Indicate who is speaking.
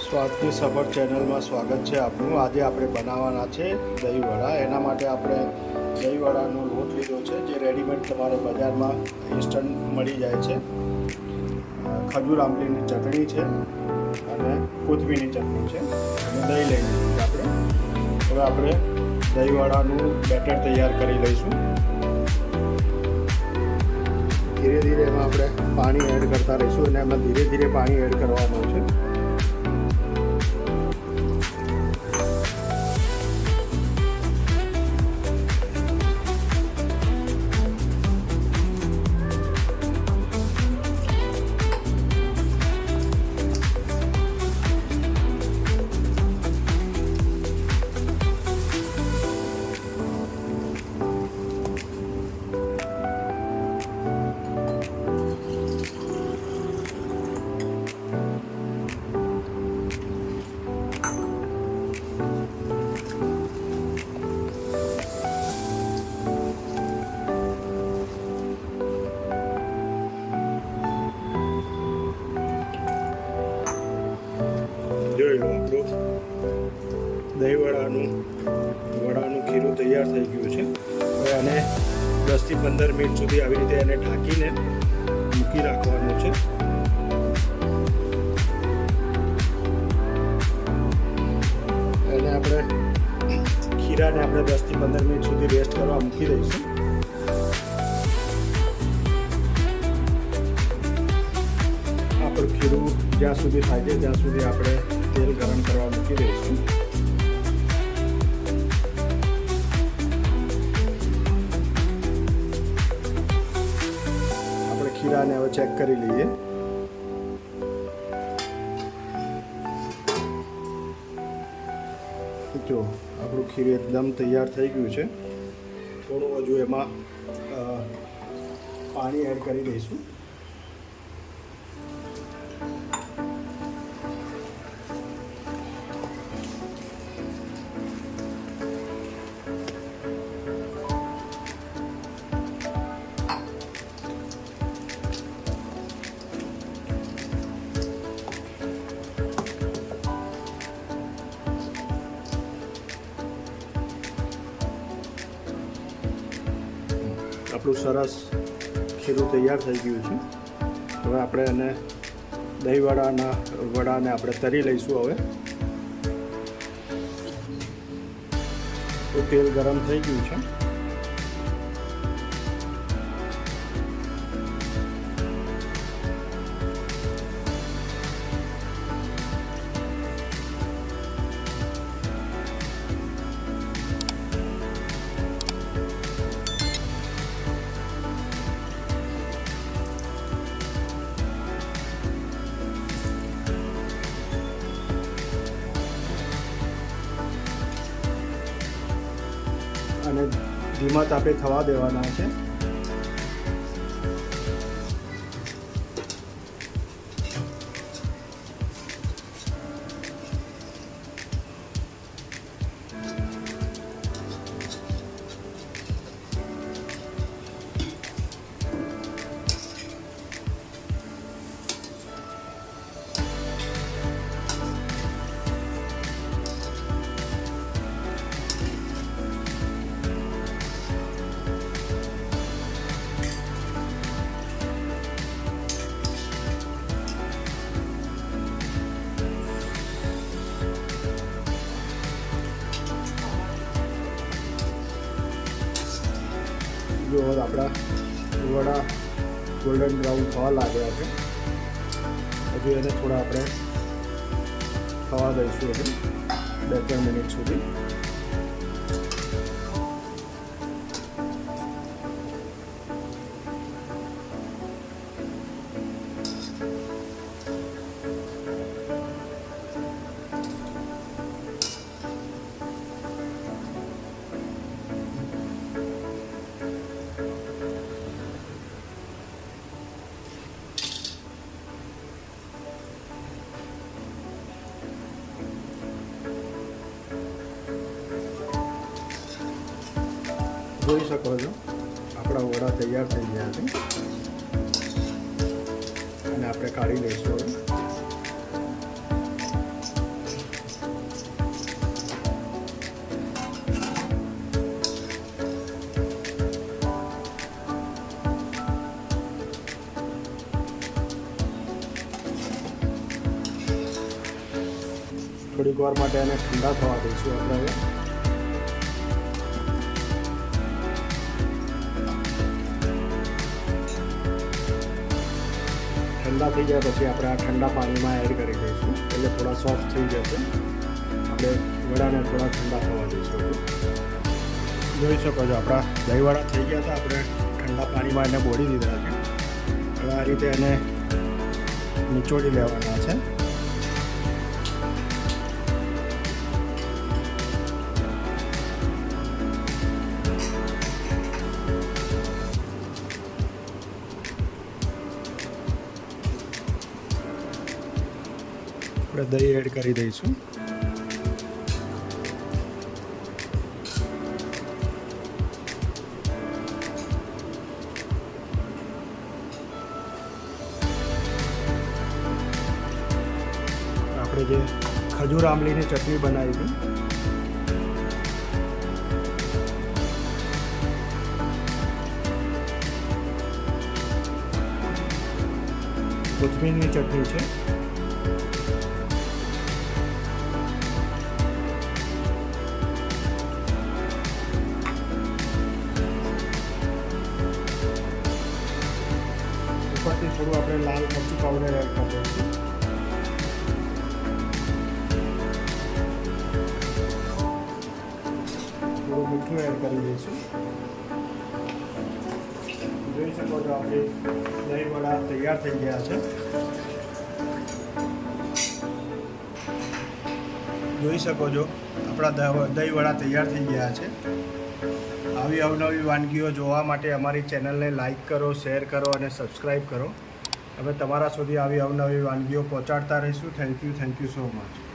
Speaker 1: સ્વાદની સફર ચેનલમાં સ્વાગત છે આપનું। આજે આપણે બનાવવાના છે દહીંવડા। એના માટે આપણે દહીંવડાનો લોટ લીધો છે, જે રેડીમેડ તમારે બજારમાં ઇન્સ્ટન્ટ મળી જાય છે। ખજૂર આંબલીની ચટણી છે અને કોથમીરની ચટણી છે અને દહીં લઈ લીધું છે આપણે। હવે આપણે દહીંવડાનું બેટર તૈયાર કરી લઈશું। ધીરે ધીરે એમાં આપણે પાણી એડ કરતા રહીશું અને એમાં ધીરે ધીરે પાણી એડ કરવાનું છે। જોઈ લો, આપણું દહીંવડાનું ખીરું તૈયાર થઈ ગયું છે। હવે આને 10 થી 15 મિનિટ સુધી આવી રીતે એને ઢાંકીને મૂકી રાખવાનું છે। એને આપણે ખીરાને આપણે 10 થી 15 મિનિટ સુધી રેસ્ટ કરવા મૂકી દઈશું। આપણું ખીરું જ્યાં સુધી થાય છે ત્યાં સુધી આપણે તેલ ગરમ કરવા મૂકી દઈશું। આપણે ખીરાને હવે ચેક કરી લઈએ। જો આપણું ખીરું એકદમ તૈયાર થઈ ગયું છે। થોડું હજુ એમાં પાણી એડ કરી દઈશું। આપણું સરસ ખીરું તૈયાર થઈ ગયું છે। હવે આપણે એને વડાને આપણે તરી લઈશું। હવે તો તેલ ગરમ થઈ ગયું છે। અને ધીમા તાપે થવા દેવાના છે। જો આપણા વડા ગોલ્ડન બ્રાઉન થવા લાગ્યા છે। હજુ એને થોડા આપણે થવા દઈશું હજુ 2-3 મિનિટ સુધી। જોઈ શકો છો આપણા વડા તૈયાર થઈ ગયા છે અને આપણે કાઢી લઈશું હવે। થોડીક વાર માટે એને ઠંડા થવા દઈશું આપણે હવે. ઠંડા થઈ ગયા પછી આપણે આ ઠંડા પાણીમાં એડ કરી દઈશું એટલે થોડા સોફ્ટ થઈ જશે. આપણે વડાને થોડા ઠંડા થવા દઈશું. જોઈ શકો છો આપણા દહીંવડા થઈ ગયા હતા. આપણે ઠંડા પાણીમાં એને બોળી દીધા છે. હવે આ રીતે એને નીચોડી લેવાના છે. આપણે દહીં એડ કરી દઈશું. આપણે જે ખજૂર આંબલીની ચટણી બનાવી હતી કોથમીરની ચટણી છે. ઉપરથી થોડું આપણે લાલ મરચું પાવડર એડ કરી દઈશું. થોડું મીઠું એડ કરી દઈશું. જોઈ શકો છો આપણી દહીં વડા તૈયાર થઈ ગયા છે. જોઈ શકો છો આપણા દહીં વડા તૈયાર થઈ ગયા છે. આવી અવનવી વાનગીઓ જોવા માટે અમારી ચેનલને લાઈક કરો, શેર કરો અને સબસ્ક્રાઈબ કરો. અમે તમારા સુધી આવી અવનવી વાનગીઓ પહોંચાડતા રહીશું. Thank you so much.